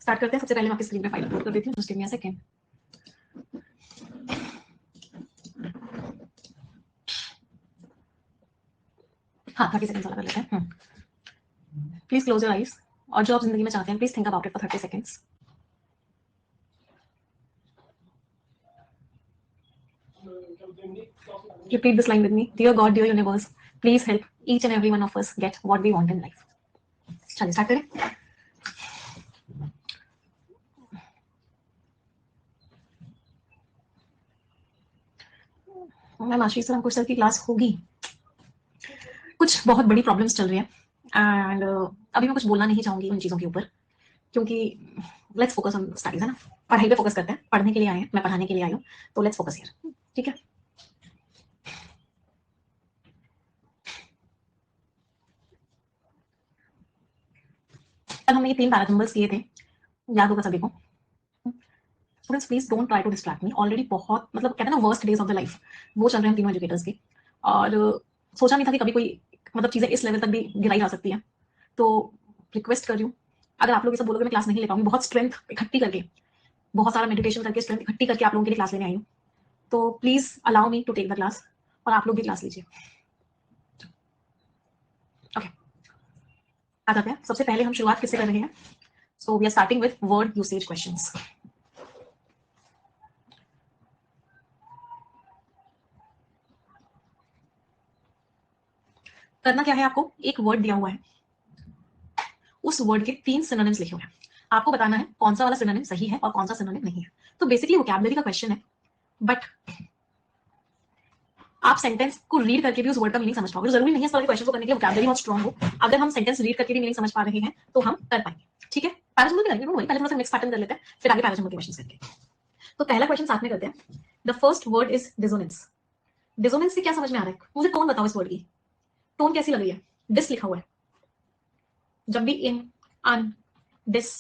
Start करते हैं। सबसे पहले मैं आपकी स्क्रीन पे फाइल अपलोड कर देती हूँ। Just give me a second. हाँ 30 सेकंड्स वाला कर लेते हैं। प्लीज क्लोज योर आईज और जो आप जिंदगी में चाहते हैं please think about it for 30 seconds. Repeat this line with me. Dear God, dear universe, please help each and every one of us get what we want in life. चलिए start करें। Ma'am आशीष sir अंकुश sir की class होगी। कुछ बहुत बड़ी problems चल रही है एंड अभी मैं कुछ बोलना नहीं चाहूंगी उन चीजों के ऊपर, क्योंकि लेट्स फोकस ऑन स्टडीज, है ना। पढ़ाई पे फोकस करते हैं। पढ़ने के लिए आए हैं, मैं पढ़ाने के लिए आई हूँ, तो लेट्स फोकस हियर, ठीक है। कल हमने ये 3 पैराग्राफ्स किए थे, याद होगा सभी को। Students please don't try to distract me. Already बहुत मतलब कहते हैं ना worst days of the life वो चल रहे हैं तीनों एजुकेटर्स के, और सोचा नहीं था कि कभी कोई मतलब चीजें इस लेवल तक भी गिराई जा सकती है। तो रिक्वेस्ट कर रही हूँ, अगर आप लोग ये सब बोलोगे मैं क्लास नहीं ले पाऊंगी, बहुत स्ट्रेंथ इकट्ठी करके, बहुत सारा मेडिटेशन करके स्ट्रेंथ इकट्ठी करके आप लोगों के लिए क्लास लेने आई हूँ, तो please allow me to take the class और आप लोग भी क्लास लीजिए। ओके, आ जाते हैं। सबसे पहले हम शुरुआत किससे कर रहे हैं? So we are starting with word usage questions. करना क्या है आपको, एक वर्ड दिया हुआ है, उस वर्ड के 3 सिनोनिम्स लिखे हुए हैं, आपको बताना है कौन सा वाला सिनोनिम सही है और कौन सा सिनोनिम नहीं है। तो बेसिकली वोकैबुलरी का क्वेश्चन है, बट आप सेंटेंस को रीड करके भी उस वर्ड का मीनिंग समझ पाओगे। तो जरूरी नहीं है इस तरह के क्वेश्चन को करने के लिए वोकैबुलरी बहुत स्ट्रांग हो। अगर हम सेंटेंस रीड करके भी मीनिंग समझ पा रहे हैं तो हम कर पाएंगे, ठीक है। पैराग्राफ करेंगे, पहले थोड़ा सा मिक्स पैटर्न कर लेते हैं, फिर आगे पैराग्राफ के क्वेश्चंस करके। तो पहला क्वेश्चन साथ में करते हैं। The first word is dissonance. Dissonance से क्या समझ में आ रहा है मुझे? टोन बताओ इस वर्ड की, टोन कैसी लग रही है? डिस लिखा हुआ है, जब भी इन, अन, डिस,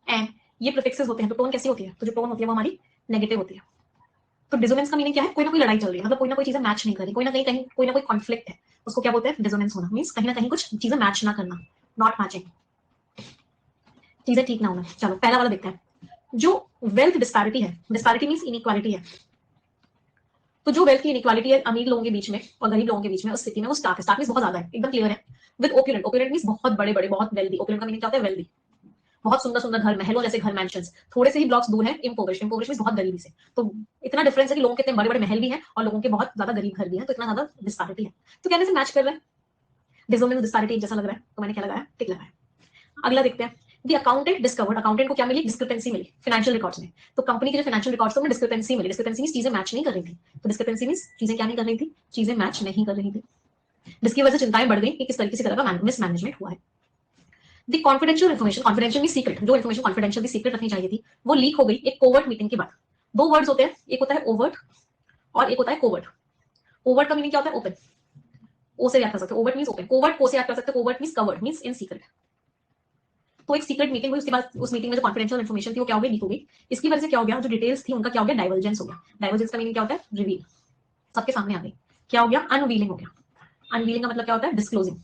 एन ये प्रीफिक्सेस होते हैं तो टोन कैसी होती है? तो जो टोन होती है वो हमारी नेगेटिव होती है। तो डिसोनेंस का मीनिंग क्या है? कोई ना कोई लड़ाई चल रही है, मतलब कोई ना कोई चीजें मैच नहीं कर रही, कोई ना कहीं कोई ना कोई कॉन्फ्लिक्ट है, उसको क्या बोलते हैं? डिसोनेंस होना। मींस कहीं ना कहीं कुछ चीजें मैच ना करना, नॉट मैचिंग, चीजें ठीक ना होना। चलो पहला वाला देखते हैं। जो वेल्थ डिस्पैरिटी है, डिस्पैरिटी मींस इनइक्वालिटी है, तो जो वेल्थ की इनइक्वालिटी है अमीर लोगों के बीच में और गरीब लोगों के बीच में, उस स्थिति में वो स्टार्क है। स्टार्क मींस बहुत ज्यादा है, एकदम क्लियर है। विद ओपुलेंट, ओपुलेंट मींस बहुत बड़े बड़े, बहुत वेल्दी। ओपुलेंट का मीनिंग क्या होता है? वेल्दी, बहुत सुंदर सुंदर घर, महलों जैसे घर, मैंशंस। थोड़े से ही ब्लॉक्स दूर है इम्पोवरिश, इम्पोवरिश मींस बहुत गरीबी से। तो इतना डिफरेंस है कि लोगों के इतने बड़े बड़े महल भी हैं और लोगों के बहुत ज्यादा गरीब घर भी हैं, तो इतना ज्यादा डिस्पैरिटी है। तो कहने से मैच कर रहा है, डिसोनेंस डिस्पैरिटी एक जैसा लग रहा है, तो मैंने क्या लगाया? टिक लगाया। अगला देखते हैं। द अकाउंटेंट डिस्कवर्ड, अकाउंटेंट को क्या मिली? डिस्क्रिपेंसी मिली फाइनेंशियल रिकॉर्ड्स में। तो कंपनी के जो फाइनेंशियल रिकॉर्ड्स में डिस्क्रिपेंसी मिली। डिस्क्रिपेंसी मींस चीजें मैच नहीं कर रही थी, तो डिस्क्रिपेंसी मींस चीजें क्या नहीं कर रही थी? चीजें मैच नहीं कर रही थी, जिसकी वजह से चिंताएं बढ़ गई कि किस तरीके से तरह का मिसमैनेजमेंट हुआ है। The confidential information, confidential means secret, जो इन्फॉर्मेशन कॉन्फिडेंशियल की सीक्रेट रखनी चाहिए थी वो लीक हो गई एक कोवर्ट मीटिंग के बाद। दो वर्ड्स होते हैं, एक होता है ओवर्ट और एक होता है कोवर्ट। ओवर्ट का मीनिंग क्या होता है? ओपन, ओ से याद कर सकते हो, ओवर्ट मींस ओपन, कोवर्ट को से याद कर सकते हो, कोवर्ट मींस कवर्ड, मींस इन सीक्रेट। तो एक सीक्रेट मीटिंग हुई, उसके बाद उस मीटिंग में जो कॉन्फिडेंशियल इन्फॉर्मेशन थी वो क्या हो गई? लीक हो गई। इसकी वजह से क्या हो गया? जो डिटेल्स थी उनका क्या हो गया? डाइवर्जेंस हो गया। डाइवर्जेंस का मीनिंग क्या होता है? रिवील, सबके सामने आ गई। क्या हो गया? अनवीलिंग हो गया। अनवीलिंग का मतलब क्या होता है? डिस्क्लोजिंग,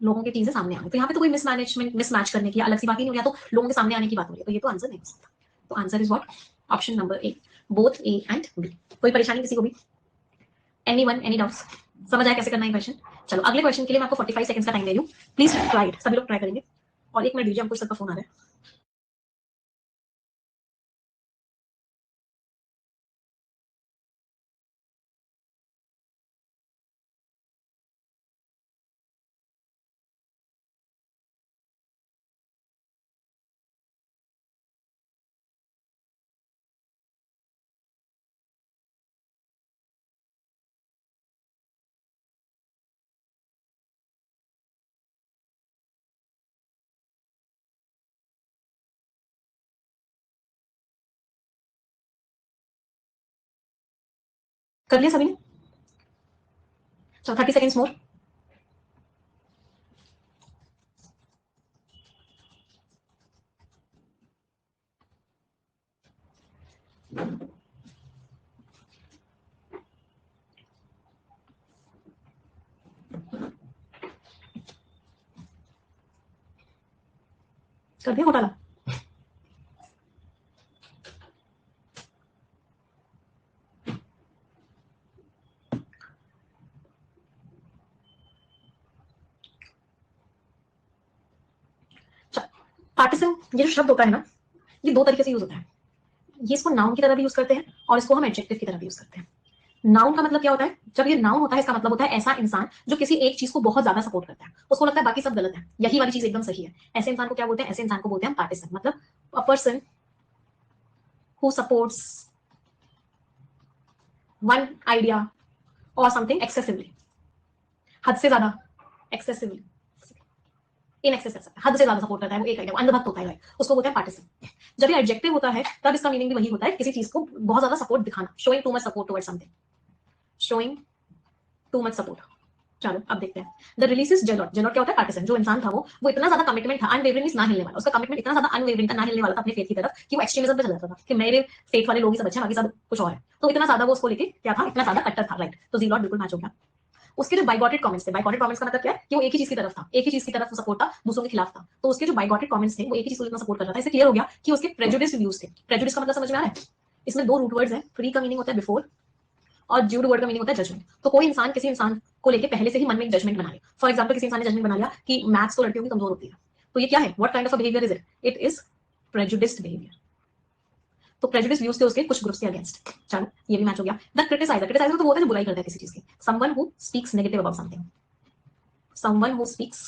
लोगों की चीजें सामने आ गई। तो यहाँ पे तो कोई मिसमैनेजमेंट, मिसमैच करने की अलग सी बात ही नहीं हो रही, तो लोगों के सामने आने की बात हो रही है, तो ये तो आंसर नहीं हो सकता। तो answer is what? Option number A, both A and B. कोई परेशानी किसी को भी? Anyone, any doubts? समझ आया कैसे करना है क्वेश्चन? चलो अगले क्वेश्चन के लिए मैं आपको 45 सेकंड्स का टाइम दे रही हूँ, प्लीज ट्राई इट, सभी लोग ट्राई करेंगे। और एक मिनट दीजिए, हमको सबका फोन आ रहा है। कर लिया सभी ने? चलो 30 सेकंड्स मोर। कर दिया घोटाला? पार्टिसन ये जो शब्द होता है ना, ये दो तरीके से यूज होता है। ये इसको नाउन की तरह भी यूज करते हैं और इसको हम एडजेक्टिव की तरह भी यूज करते हैं। नाउन का मतलब क्या होता है? जब ये नाउन होता है इसका मतलब होता है ऐसा इंसान जो किसी एक चीज को बहुत ज्यादा सपोर्ट करता है, उसको लगता है बाकी सब गलत है, यही वाली चीज एकदम सही है। ऐसे इंसान को क्या बोलते हैं? ऐसे इंसान को बोलते हैं पार्टिसन। मतलब अ person who supports one idea और समथिंग एक्सेसिवली, हद से ज्यादा, एक्सेसिवली, इन एक्सेस कर सकता है, हद से ज्यादा सपोर्ट करता है वो एक आइडिया, अंधभक्त होता है, उसको बोलते हैं पार्टिसन। जब ये एडजेक्टिव होता है तब इसका मीनिंग भी वही होता है, किसी चीज को बहुत ज्यादा सपोर्ट दिखाना, showing too much support towards something, showing too much support. चलो अब देखते हैं। द रिलीजियस जेलॉट, जेलॉट क्या होता है? पार्टिसन। जो इंसान था वो इतना ज्यादा कमिटमेंट था, अनवेवरिंग मींस ना हिलने वाला, उसका कमिटमेंट इतना ज्यादा अनवेवरिंग था, ना हिलने वाला था अपने फेथ की तरफ, कि वो एक्सट्रीमिज्म पे चला जाता था कि मेरे फेथ वाले लोग ही सब अच्छे हैं, बाकी सब कुछ और है। तो इतना ज्यादा वो उसको लेके क्या था, इतना ज्यादा कट्टर था, राइट। तो जीलॉट बिल्कुल मैच हो गया। उसके जो बाइगॉटेड कमेंट्स थे, बाइगॉटेड कमेंट्स का मतलब क्या है कि वो एक ही चीज की तरफ था, एक ही चीज की तरफ सपोर्ट था, दूसरों के खिलाफ था। तो उसके जो बाइगॉटेड कमेंट्स थे वो एक ही चीज को इतना सपोर्ट कर रहा था। इससे क्लियर हो गया कि उसके प्रेजुडिस व्यूज थे। प्रेजुडिस का मतलब समझ में आ रहा है? इसमें दो रूट वर्ड्स हैं, फ्री का मीनिंग होता है बिफोर और ड्यूड वर्ड का मीनिंग होता है जजमेंट। तो कोई इंसान किसी इंसान को लेके पहले से ही मन में एक जजमेंट बना ले। फॉर एग्जाम्पल किसी इंसान ने जजमेंट बना लिया कि मैथ्स तो लड़कियों की कमजोर होती है, तो ये क्या है? What kind of a behaviour is it? It is prejudiced behaviour. तो प्रेजुडिस व्यूज थे उसके कुछ ग्रुप्स के अगेंस्ट। चलो ये भी मैच हो गया। द क्रिटिसाइजर, क्रिटिसाइजर तो वो होता है जो बुराई करता है किसी चीज की। Someone who speaks negative about something, someone who speaks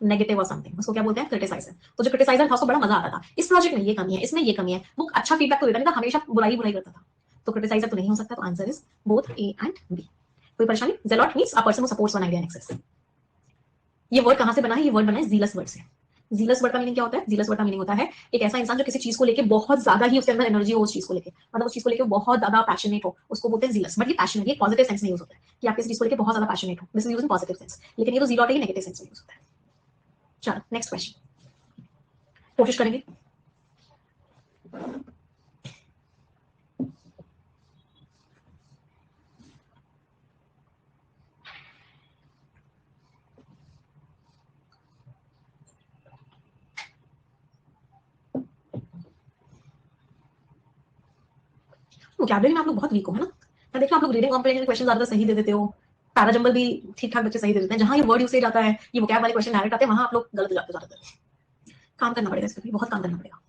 negative और समथिंग, उसको क्या बोलते हैं? क्रिटिसाइजर। तो जो क्रिटिसाइजर था उसको बड़ा मजा आता था, इस प्रोजेक्ट में ये कमी है, इसमें ये कमी है, वो अच्छा फीडबैक तो देता नहीं था, हमेशा बुराई बुराई करता था। तो क्रिटिसाइजर तो नहीं हो सकता, तो answer is both A and B. कोई परेशानी? Zealot means a person who supports one idea in excess. ये वर्ड कहां से बना है? ये वर्ड बना है जीलस वर्ड से। जीलस वर्ड का मीनिंग क्या होता है? जीलस वर्ड का मीनिंग होता है एक ऐसा इंसान जो किसी चीज को लेके बहुत ज्यादा ही उसके अंदर एनर्जी हो, उस चीज को लेके, मतलब उस चीज को लेके बहुत ज्यादा पैशनेट हो, उसको बोलते हैं जीलस। बट ये पैशनेट, ये पॉजिटिव सेंस में यूज होता है कि आप किसी चीज को लेके बहुत ज्यादा पैशनेट हो, this is use in positive sense. लेकिन ये तो जीलॉट है, ये नेगेटिव सेंस में यूज होता है। चलो नेक्स्ट क्वेश्चन कोशिश करेंगे। वोकैबुलरी में आप लोग बहुत वीक हो, है ना? मैं देख रहा हूं आप लोग रीडिंग कॉम्प्रिहेंशन क्वेश्चन ज्यादा सही दे देते हो, पैराजंबल भी ठीक ठाक बच्चे सही दे देते हैं। जहां ये वर्ड यूसेज आता है, ये वोकैब वाले क्वेश्चन डायरेक्ट आते हैं, वहां आप लोग गलत हो जाते हो ज्यादातर। काम करना पड़ेगा, इसके लिए बहुत काम करना पड़ेगा।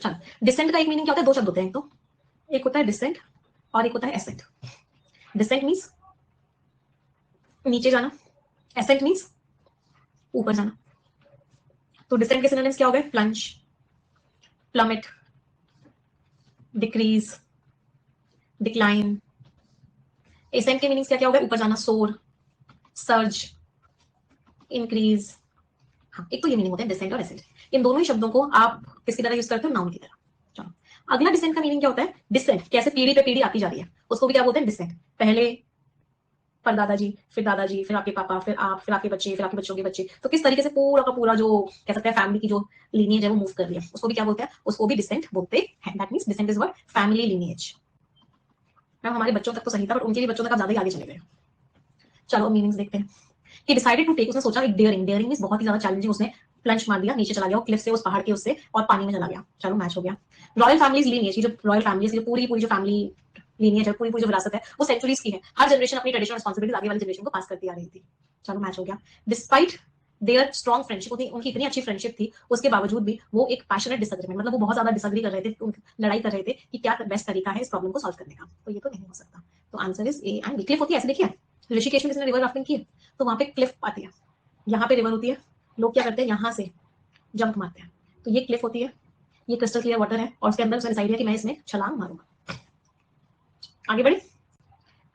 चलो डिसेंट का एक मीनिंग क्या होता है? दो शब्द होते हैं, एक होता है डिसेंट और एक होता है एसेंट। डिसेंट मीन्स नीचे जाना, एसेंट मीन्स ऊपर जाना। तो डिसेंट के सिनोनिम्स क्या हो गए? Plunge, plummet, decrease, decline. Ascent के मीनिंग्स क्या क्या हो गए? ऊपर जाना, सोर, सर्ज, इंक्रीज। हाँ, एक तो ये मीनिंग होते हैं डिसेंट और एसेंट। इन दोनों ही शब्दों को आप किसकी तरह यूज करते हो? नाउन की तरह। चलो अगला डिसेंट का मीनिंग क्या होता है? डिसेंट कैसे पीढ़ी पे पीढ़ी आती जा रही है, उसको भी क्या बोलते हैं? डिसेंट। पहले पर दादाजी, फिर दादाजी, फिर आपके पापा, फिर आप, फिर आपके बच्चे, फिर आपके बच्चों के बच्चे। तो किस तरीके से पूरा का पूरा जो कह सकते हैं फैमिली की जो लीनियज है वो मूव कर रही है, उसको भी क्या बोलते हैं? उसको भी डिसेंट बोलते हैं। That means descent is what? Family lineage. Ma'am हमारे बच्चों तक तो सही था, बट उनके भी बच्चों तक आप ज्यादा ही आगे चले गए। चलो मीनिंग्स देखते हैं। ही डिसाइडेड टू टेक, उसने सोचा एक डेयरिंग, डेयरिंग मींस बहुत ही ज्यादा चैलेंजिंग, उसने प्लंज मार दिया, नीचे चला गया, क्लिफ से, उस पहाड़ के उससे, और पानी में चला गया। चलो मैच हो गया। रॉयल फैमिलीज लीनियज, जो रॉयल फैमिलीज जो पूरी पूरी जो फैमिली लीनियज है, पूरी पूरी जो विरासत है, वो सेंचुरीज की है। हर जनरेशन अपनी ट्रेडिशनल रिस्पांसिबिलिटीज आगे वाली जनरेशन को पास करती आ रही थी। चलो मैच हो गया। डिस्पाइट देयर स्ट्रॉन्ग फ्रेंडशिप, होती उनकी इतनी अच्छी फ्रेंडशिप थी, उसके बावजूद भी वो एक पैशनेट डिसएग्रीमेंट, मतलब वो बहुत ज्यादा डिसएग्री कर रहे थे, लड़ाई कर रहे थे कि क्या बेस्ट तरीका है इस प्रॉब्लम को सॉल्व करने का। तो ये तो नहीं हो सकता। तो answer is A and B. Cliff होती है, ऐसे देखिए ऋषिकेश में किसी ने रिवर राफ्टिंग की है, तो वहां पे क्लिफ आती है, यहाँ पे रिवर होती है, लोग क्या करते हैं? यहाँ से जंप मारते हैं। तो ये क्लिफ होती है, ये क्रिस्टल क्लियर वाटर है, और उसके अंदर उसने डिसाइड किया कि मैं इसमें छलांग मारूंगा। आगे बढ़े।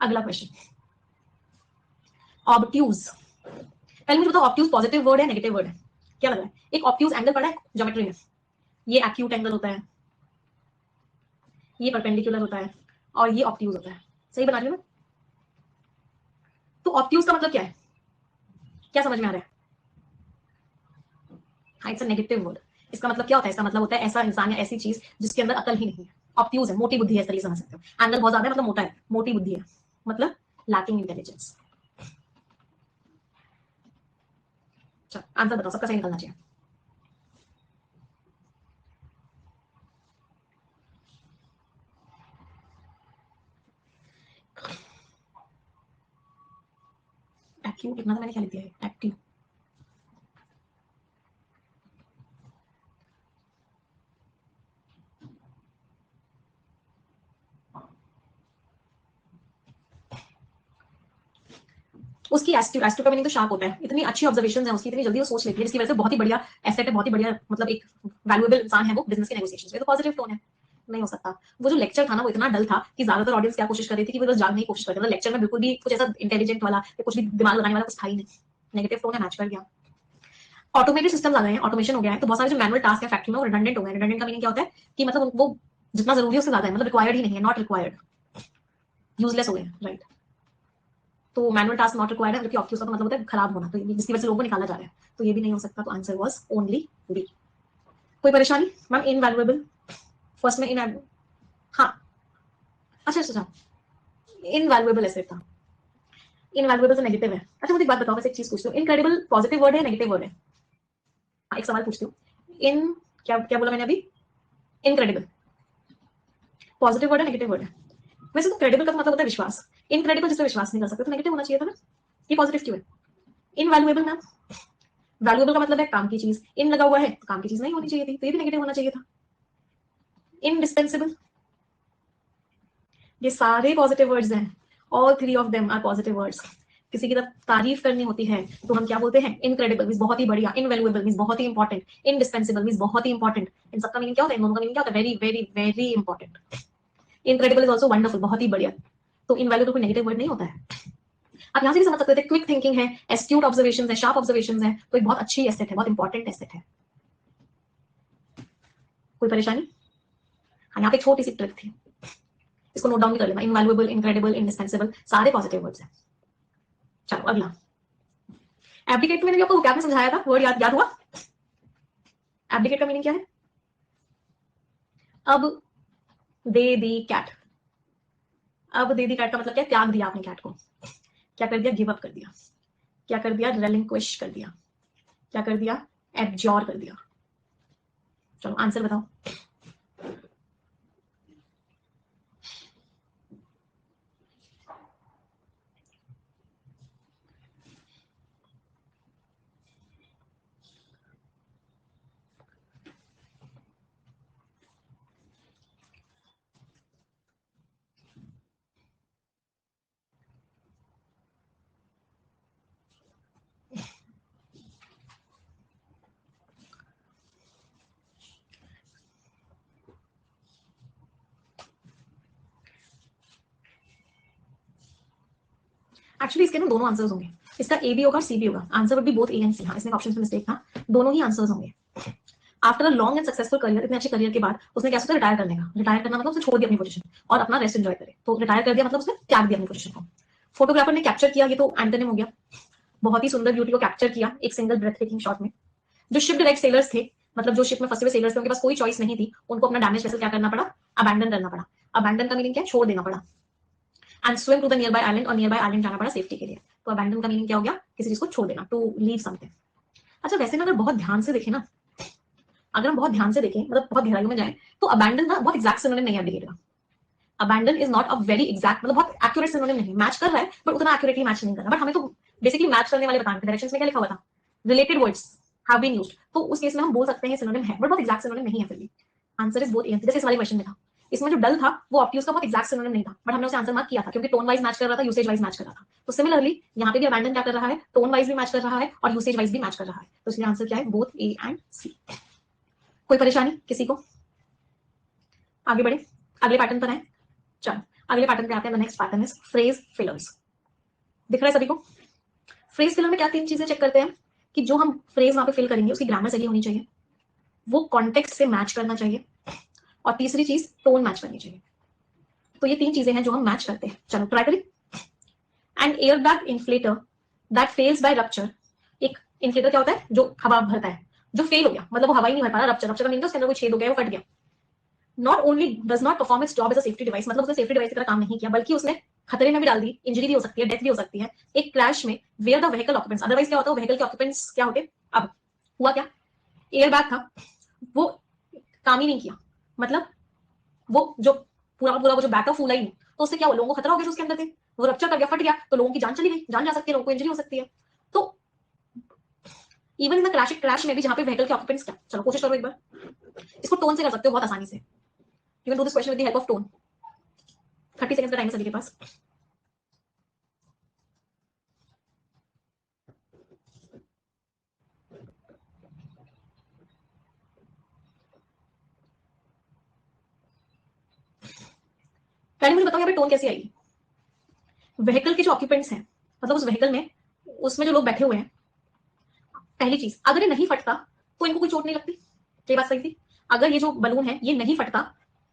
अगला क्वेश्चन, ऑब्ट्यूज। पहले मुझे बताओ ऑब्ट्यूज पॉजिटिव वर्ड है नेगेटिव वर्ड है? क्या लग रहा है? एक ऑब्ट्यूज एंगल पड़ा है ज्योमेट्री में, ये एक्यूट एंगल होता है, ये परपेंडिकुलर होता है, और ये ऑब्ट्यूज होता है। सही बना रही हूँ मैं? तो ऑब्ट्यूज का मतलब क्या है? क्या समझ में आ रहा है? हाँ, इट्स अ नेगेटिव वर्ड। इसका मतलब क्या होता है? इसका मतलब होता है ऐसा इंसान या ऐसी चीज जिसके अंदर अकल ही नहीं है। ऑब्ट्यूज है, मोटी बुद्धि है, इस तरीके से समझ सकते हो। एंगल बहुत ज्यादा है मतलब मोटा है, मोटी बुद्धि है, मतलब लैकिंग इंटेलिजेंस। चलो आंसर बताओ, सबका सही निकलना चाहिए। एक्यूट लिखना था मैंने, क्या लिख दिया है एक्टिव। उसकी एस्ट्यू, एस्ट्यू का मीनिंग तो शार्प होता है। इतनी अच्छी ऑब्जर्वेशंस हैं उसकी, इतनी जल्दी वो सोच लेती है, जिसकी वजह से बहुत ही बढ़िया एसेट है, बहुत ही बढ़िया मतलब एक वैल्यूएबल इंसान है वो बिजनेस के नेगोशिएशंस में। तो पॉजिटिव टोन है, नहीं हो सकता। वो जो लेक्चर था ना वो इतना डल था कि ज्यादातर ऑडियंस क्या कोशिश कर रही थी कि वो बस जानने की कोशिश कर रही थी। लेक्चर में बिल्कुल भी कुछ ऐसा इंटेलिजेंट वाला या कुछ भी दिमाग लगाने वाला कुछ था ही नहीं। नेगेटिव टोन है, मैच कर गया। ऑटोमेटेड सिस्टम आ गए हैं, ऑटोमेशन हो गया है, तो बहुत सारे जो मैनुअल टास्क है फैक्ट्री में वो रिडंडेंट हो गए हैं। रिडंडेंट का मीनिंग क्या होता है कि मतलब वो जितना जरूरी है उससे ज्यादा है, मतलब रिक्वायर्ड ही नहीं है, नॉट रिक्वायर्ड, यूजलेस हो गए, राइट। तो मैनुअल टास्क नॉट रिक्वायर्ड है, जबकि ऑब्वियस का तो मतलब होता है खराब होना, तो जिसकी वजह से लोगों को निकाला जा रहा है, तो ये भी नहीं हो सकता। तो आंसर वाज ओनली बी। कोई परेशानी मैम? इनवैल्यूएबल फर्स्ट में इन, हाँ अच्छा अच्छा, इनवैल्यूएबल एसेट था। इनवैल्यूएबल से नेगेटिव है। अच्छा मुझे एक बात बताओ, वैसे एक चीज पूछती हूँ, इनक्रेडिबल पॉजिटिव वर्ड है नेगेटिव वर्ड है? हाँ, एक सवाल पूछती हूँ, इन क्या क्या बोला मैंने अभी? इनक्रेडिबल पॉजिटिव वर्ड है नेगेटिव वर्ड है? वैसे तो क्रेडिबल का मतलब होता है विश्वास, इनक्रेडिबल जिसपे विश्वास नहीं कर सकते तो नेगेटिव होना चाहिए था ना, ये पॉजिटिव क्यों है? इनवैल्यूएबल मैम, वैल्यूएबल का मतलब है काम की चीज, इन लगा हुआ है तो काम की चीज नहीं होनी चाहिए थी, तो ये भी नेगेटिव होना चाहिए था। इंडिस्पेंसिबल, ये सारे पॉजिटिव वर्ड्स हैं, all three of them are positive words. किसी की जब तारीफ करनी होती है तो हम क्या बोलते हैं? इनक्रेडिबल मींस बहुत ही बढ़िया, इनवैल्यूएबल मींस बहुत ही इंपॉर्टेंट, इंडिस्पेंसिबल मींस बहुत ही इंपॉर्टेंट। इन सबका मीनिंग क्या होता है? इन दोनों का मीनिंग क्या होता है? Very very very important. Incredible is also wonderful, बहुत ही बढ़िया। तो इनवैल्यूएबल कोई नेगेटिव वर्ड नहीं होता है। आप यहाँ से भी समझ सकते थे, क्विक थिंकिंग है, एस्ट्यूट ऑब्जर्वेशंस है, शार्प ऑब्जर्वेशंस है, तो एक बहुत अच्छी एसेट है, बहुत इंपॉर्टेंट एसेट है। कोई परेशानी? हाँ, यहाँ पे छोटी सी ट्रिक थी, इसको नोट डाउन भी कर लेना। इनवैल्यूएबल, इनक्रेडिबल, इंडिस्पेंसिबल सारे पॉजिटिव वर्ड्स हैं। चलो अगला, एब्डिकेट मैंने आपको क्या में समझाया था, वर्ड याद हुआ? एब्डिकेट का मीनिंग क्या है? अब दे दी कैट, अब दे दी कैट का मतलब क्या है? त्याग दिया आपने कैट को। क्या कर दिया? गिव अप कर दिया। क्या कर दिया? रेलिंक्विश कर दिया। क्या कर दिया? एब्जॉर कर दिया। चलो आंसर बताओ। एक्चुअली इसके ना दोनों आंसर्स होंगे, इसका ए भी होगा सी भी होगा, answer would be both A and C. हाँ, इसमें ऑप्शन में मिस्टेक था, दोनों ही आंसर्स होंगे। After a long and successful career, इतने अच्छे करियर के बाद उसने क्या सोचा? रिटायर करने का। रिटायर करना मतलब उसने छोड़ दिया अपनी पोजीशन और अपना रेस्ट एंजॉय करे, तो रिटायर कर दिया मतलब उसने त्याग दिया अपनी पोजीशन को। फोटोग्राफर ने कैप्चर किया, ये तो एंटोनिम हो गया, बहुत ही सुंदर ब्यूटी को कैप्चर किया एक सिंगल ब्रेथ टेकिंग शॉट में। जो शिप डायरेक्ट सेलर्स थे, मतलब जो शिप में फंसे हुए सेलर्स थे, उनके पास कोई चॉइस नहीं थी, उनको अपना डैमेज वेसल क्या करना पड़ा? अबैंडन करना पड़ा। अबैंडन का मीनिंग क्या है? छोड़ देना पड़ा। And swim to the nearby island, और नियर बाय आइलैंड जाना पड़ा सेफ्टी के लिए। तो अबैंडन का मीनिंग क्या हो गया? किसी चीज को छोड़ देना, टू लीव समथिंग। अच्छा वैसे ना अगर बहुत ध्यान से देखें ना, अगर हम बहुत ध्यान से देखें, मतलब बहुत गहराइयों में जाए, तो अबैंडन ना बहुत एग्जैक्ट सिनोनिम नहीं है एब्डिकेट का। Abandon is not a very exact, मतलब बहुत एक्यूरेट सिनोनिम नहीं, मैच कर रहा है बट उतना एक्यूरेटली मैच नहीं कर रहा। बट हमें तो बेसिकली मैच करने वाले बताने थे, डायरेक्शंस में क्या लिखा हुआ था? Related words have been used, तो उस केस में हम बोल सकते हैं सिनोनिम है, बट बहुत एग्जैक्ट सिनोनिम नहीं है फिर भी। आंसर इज बोथ ए, जैसे इस वाले क्वेश्चन में था। इसमें जो डल था वो ऑब्ट्यूज का बहुत एग्जैक्ट सिनोनिम नहीं था, बट हमने उसे आंसर मार्क किया था क्योंकि टोन वाइज मैच कर रहा था, यूसेज वाइज मैच कर रहा था। तो सिमिलरली यहाँ पे भी अबैंडन क्या कर रहा है? टोन वाइज भी मैच कर रहा है और यूसेज वाइज भी मैच कर रहा है, तो इसलिए आंसर क्या है? Both A and C. कोई परेशानी किसी को? आगे बढ़े, अगले पैटर्न पर आए। चलो अगले पैटर्न पे आते हैं। Next pattern is phrase fillers. दिख रहा है सभी को? फ्रेज फिलर में क्या तीन चीजें चेक करते हैं कि जो हम फ्रेज वहां पे फिल करेंगे उसकी ग्रामर सही होनी चाहिए, वो कॉन्टेक्स्ट से मैच करना चाहिए, और तीसरी चीज टोन मैच करनी चाहिए। तो ये तीन चीजें हैं जो हम मैच करते हैं। चलो ट्राई करें। An air bag inflator that fails by rupture. एक इन्फ्लेटर क्या होता है? जो हवा भरता है, जो फेल हो गया, मतलब वो हवा ही नहीं भर पा रहा, रप्चर, रप्चर का मीनिंग उसके अंदर कोई छेद हो गया, वो फट गया। Not only does not perform its job as a safety device, मतलब उसने सेफ्टी डिवाइस की तरह काम नहीं किया, बल्कि उसने खतरे में भी डाल दी, इंजरी भी हो सकती है, डेथ भी हो सकती है एक क्रैश में, where the vehicle occupants. Otherwise क्या होता है? व्हीकल के ऑक्यूपेंट्स क्या होते? अब हुआ क्या? एयर बैग था, वो काम ही नहीं किया, मतलब वो जो पूरा पूरा वो जो बैग था फूला ही नहीं, तो उससे क्या हुआ? लोगों को खतरा हो गया जो उसके अंदर थे, वो रप्चर कर गया, फट गया, तो लोगों की जान चली गई, जान जा सकती है, लोगों को इंजरी हो सकती है। तो इवन इन द क्रैश में भी जहां पे व्हीकल के ऑक्यूपेंट्स क्या, चलो कोशिश करो एक बार, इसको टोन से कर सकते हो बहुत आसानी से। You can do this question with the help of tone. 30 seconds का टाइम है सभी के पास। पहले मुझे बताओ यहाँ पे टोन कैसे आएगी। व्हीकल के जो ऑक्यूपेंट्स हैं, मतलब उस व्हीकल में, उसमें जो लोग बैठे हुए हैं, पहली चीज, अगर ये नहीं फटता तो इनको कोई चोट नहीं लगती। ये बात सही थी। अगर ये जो बलून है ये नहीं फटता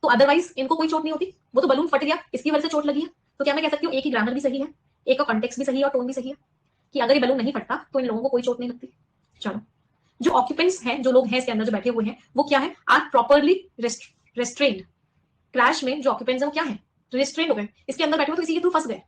तो अदरवाइज इनको कोई चोट नहीं होती। वो तो बलून फट गया, इसकी वजह से चोट लगी है। तो क्या मैं कह सकती हूँ एक ही ग्रामर भी सही है, एक का कॉन्टेक्स्ट भी सही है और टोन भी सही है, कि अगर ये बलून नहीं फटता तो इन लोगों को कोई चोट नहीं लगती। चलो, जो ऑक्यूपेंट्स हैं, जो लोग हैं इसके अंदर जो बैठे हुए हैं, वो क्या है, आर प्रॉपरली रेस्ट्रेन्ड। क्रैश में जो ऑक्यूपेंट्स है वो क्या है, रेस्ट्रेन्ड हो गए, इसके अंदर बैठे हुए तो इसी के थ्रू फंस गए।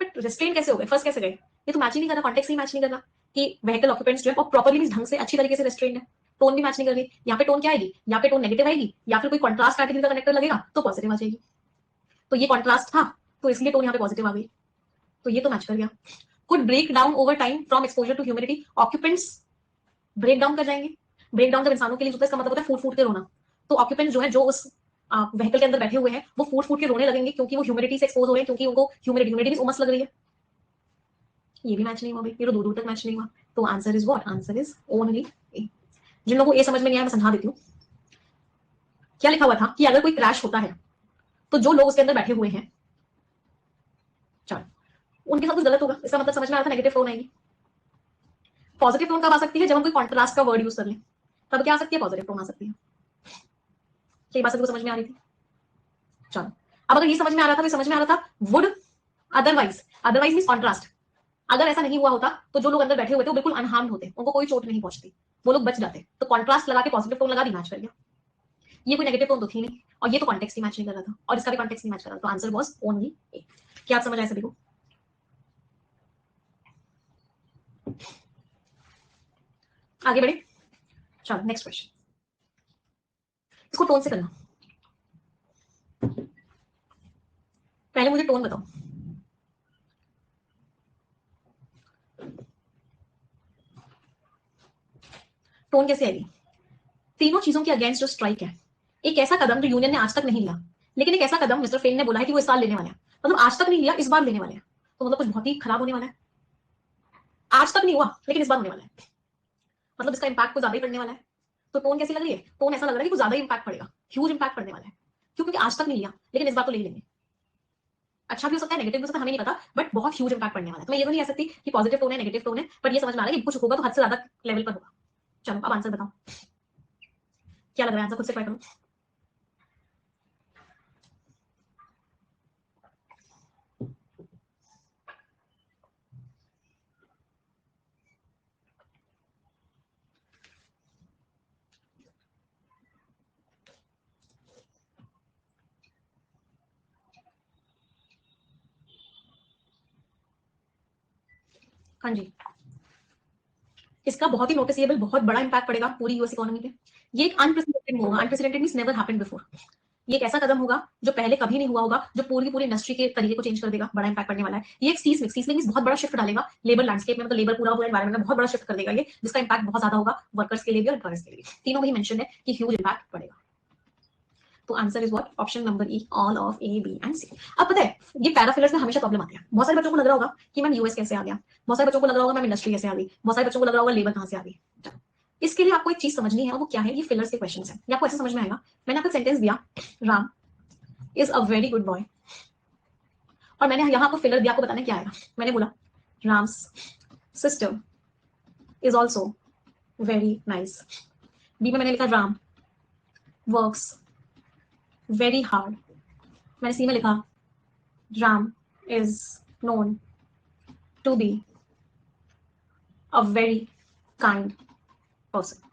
बट रेस्ट्रेन कैसे हो गए, फंस कैसे गए, ये तो मैच ही नहीं कर रहा, कॉन्टेक्स्ट ही मैच नहीं कर रहा कि व्हीकल ऑक्यूपेंट्स जो है और प्रॉपरली ढंग से अच्छी तरीके से रेस्ट्रेन्ड है। टोन भी मैच नहीं कर रही। यहाँ पे टोन क्या आएगी, यहाँ पे टोन नेगेटिव आएगी, या फिर कोई कॉन्ट्रास्ट कैटेगरी का कनेक्टर लगेगा तो पॉजिटिव आ जाएगी। तो ये कॉन्ट्रास्ट था तो इसलिए टोन यहाँ पे पॉजिटिव आ गई, तो ये तो मैच कर गया। Could break down over time from exposure to humidity, occupants break down कर जाएंगे। ब्रेक डाउन जब इंसानों के लिए होता है इसका मतलब होता है फूट फूट के रोना। तो ऑक्यूपेंट जो है, जो उस व्हीकल के अंदर बैठे हुए हैं, वो फूट फूट के रोने लगेंगे क्योंकि वो ह्यूमिडिटी से एक्सपोज हो रहे हैं, क्योंकि उनको ह्यूमिडिटी भी उमस लग रही है। ये भी मैच नहीं हुआ भाई, ये तो दूर तक मैच नहीं हुआ। तो answer is what, answer is only A. जिन लोगों को ए समझ में नहीं आया मैं समझा देती हूँ। क्या लिखा हुआ था कि अगर कोई क्रैश होता है तो जो लोग उसके अंदर बैठे हुए हैं, चलो, उनके साथ कुछ गलत होगा, इसका मतलब समझ में आ रहा था नेगेटिव टोन आएगी। पॉजिटिव टोन कब आ सकती है, जब हम कोई कॉन्ट्रास्ट का वर्ड यूज कर लें, तब क्या आ सकती है, पॉजिटिव टोन आ सकती है। क्या बात सबको समझ में आ रही थी। चलो, अब अगर ये समझ में आ रहा था तो समझ में आ रहा था would otherwise, otherwise means contrast. अगर ऐसा नहीं हुआ होता तो जो लोग अंदर बैठे हुए थे वो बिल्कुल अनहार्म्ड होते, उनको कोई चोट नहीं पहुंचती, वो लोग बच जाते। तो कॉन्ट्रास्ट लगा के पॉजिटिव टोन लगा दी, मैच कर गया। ये कोई नेगेटिव टोन तो थी नहीं, और ये तो कॉन्टेक्स्ट ही मैच नहीं कर रहा था, और इसका भी कॉन्टेक्स्ट नहीं मैच कर रहा था। तो आंसर वाज ओनली ए। क्या आप समझ आए सभी को। आगे बढ़े, चलो नेक्स्ट क्वेश्चन। इसको टोन से करना। पहले मुझे टोन बताओ। टोन कैसे आएगी, तीनों चीजों के अगेंस्ट जो स्ट्राइक है, एक ऐसा कदम जो यूनियन ने आज तक नहीं लिया, लेकिन एक ऐसा कदम मिस्टर फेन ने बोला है कि वो इस साल लेने वाले हैं, मतलब आज तक नहीं लिया, इस बार लेने वाले हैं, तो मतलब कुछ बहुत ही खराब होने वाला है। आज तक नहीं हुआ लेकिन इस बार होने वाला है, मतलब इसका इंपैक्ट कुछ ज्यादा ही पड़ने वाला है। तो टोन कैसी लग रही है, टोन ऐसा लग रहा है कि कुछ ज्यादा ही इंपैक्ट पड़ेगा, ह्यूज इंपैक्ट पड़ने वाला है। क्यों, क्योंकि आज तक नहीं लिया लेकिन इस बार तो ले लेंगे। अच्छा भी हो सकता है, नेगेटिव भी हो सकता है, हमें नहीं पता, बट बहुत ह्यूज इंपैक्ट पड़ने वाला है। तो मैं ये तो नहीं कह सकती कि पॉजिटिव टोन है नेगेटिव टोन है, पर ये समझ में आ रहा है कि कुछ होगा तो हद से ज्यादा लेवल पर होगा। चलो अब आंसर बताओ, क्या लग रहा है आंसर, खुद से ट्राई करो। हाँ जी, इसका बहुत ही नोटिसेबल, बहुत बड़ा इंपैक्ट पड़ेगा पूरी यूएस इकोनॉमी पे। ये एक अनप्रेसिडेंटेड होगा, unprecedented means never happened before. ये एक ऐसा कदम होगा जो पहले कभी नहीं हुआ होगा, जो पूरी पूरी इंडस्ट्री के तरीके को चेंज कर देगा, बड़ा इंपैक्ट पड़ने वाला है। ये एक सीस्मिक मींस बहुत बड़ा शिफ्ट डालेगा लेबर लैंडस्केप में, मतलब लेबर पूरा पूरा एनवायरमेंट में बहुत बड़ा शिफ्ट कर देगा ये, जिसका इंपैक्ट बहुत ज्यादा होगा वर्कर्स के लिए भी और एम्प्लॉयर्स के लिए भी। तीनों में ही मेंशन है कि ह्यूज इंपैक्ट पड़ेगा। तो answer is what, option number E, all of A B and C. अब पता है ये पैराफिलर्स में हमेशा प्रॉब्लम आती है। बहुत सारे बच्चों को लग रहा होगा कि मैम यूएस कैसे आ गया, बहुत सारे बच्चों को लग रहा होगा मैम इंडस्ट्री कैसे आ गई, बहुत सारे बच्चों को लग रहा होगा लेबर कहां से आ गई। इसके लिए आपको एक चीज समझनी है, वो क्या है, ये फिलर्स के क्वेश्चंस हैं। ये आपको ऐसे समझ में आएगा, मैंने आपको सेंटेंस दिया, Ram is a very good boy, और मैंने यहाँ आपको फिलर दिया, आपको बताना क्या आएगा। मैंने बोला Ram's sister is also very nice. B में मैंने लिखा राम वर्क्स वेरी हार्ड। मैंने सी में लिखा Ram is known to be a very kind person.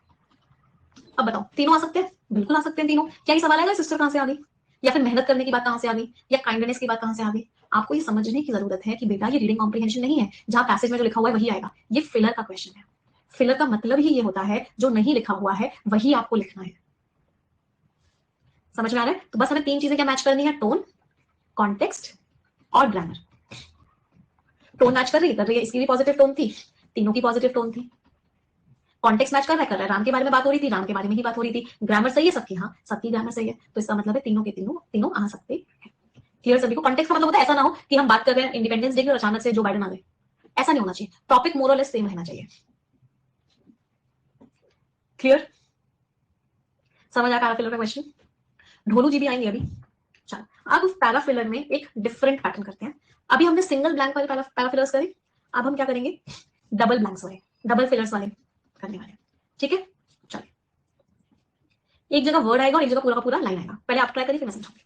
अब बताओ तीनों आ सकते हैं, बिल्कुल आ सकते हैं तीनों। क्या ये सवाल आएगा सिस्टर कहां से आ गई, या फिर मेहनत करने की बात कहां से आ गई, या काइंडनेस की बात कहां से आ गई। आपको ये समझने की जरूरत है कि बेटा ये रीडिंग कॉम्प्रिहेंशन नहीं है, जहां पैसेज में जो लिखा हुआ है वही आएगा। ये फिलर का क्वेश्चन है। फिलर का मतलब ही ये होता है जो नहीं लिखा हुआ है वही आपको लिखना है। समझ में आ रहा है। तो बस हमें तीन चीजें क्या मैच करनी है, टोन, कॉन्टेक्स्ट और ग्रामर। टोन मैच कर रही है, इसकी भी पॉजिटिव टोन थी, तीनों की पॉजिटिव टोन थी। कॉन्टेक्स्ट मैच कर रहा है, राम के बारे में बात हो रही थी, राम के बारे में ही बात हो रही थी। ग्रामर सही है सबकी, हाँ सबकी ग्रामर सही है, तो इसका मतलब है तीनों के तीनों आ सकते हैं। क्लियर सभी को? कॉन्टेक्स्ट का मतलब होता है ऐसा ना हो कि हम बात कर रहे हैं इंडिपेंडेंस डे की और अचानक से जो बाइडेन आ गए, ऐसा नहीं होना चाहिए। टॉपिक मोर और लेस सेम रहना चाहिए। क्लियर? समझ आया पैराफिलर का क्वेश्चन? ढोलू जी भी आएंगे अभी। चलो अब पैराफिलर में एक डिफरेंट पैटर्न करते हैं। अभी हमने सिंगल ब्लैंक वाले पैराफिलर्स करे, अब हम क्या करेंगे, डबल ब्लैंक्स वाले, डबल फिलर्स वाले करने वाले। ठीक है, चलिए एक जगह वर्ड आएगा और एक जगह पूरा का पूरा लाइन आएगा। पहले आप ट्राई करिए फिर मैं समझाऊंगी।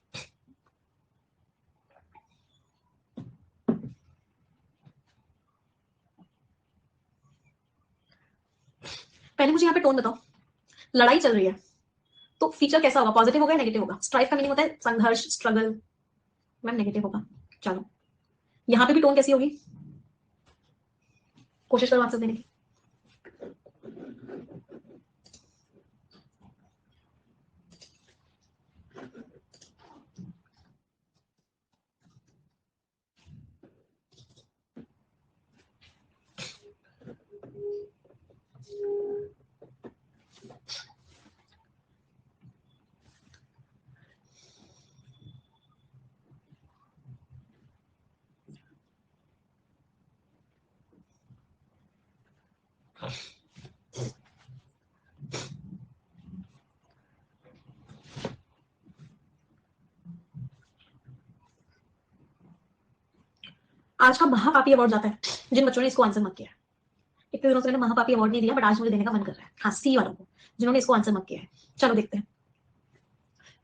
पहले मुझे यहाँ पे टोन बताओ। लड़ाई चल रही है तो फीचर कैसा होगा, पॉजिटिव होगा या नेगेटिव होगा? स्ट्राइफ का मीनिंग होता है संघर्ष, स्ट्रगल, मैम नेगेटिव होगा। चलो यहाँ पे भी टोन कैसी होगी, कोशिश करो आंसर देने की। आज का महापापी अवार्ड जाता है जिन बच्चों ने इसको आंसर मत किया है। इतने दिनों से मैंने महापापी अवार्ड नहीं दिया, बट आज मुझे देने का मन कर रहा है, हाँ सी वालों को, जिन्होंने इसको आंसर मत किया है। चलो देखते हैं।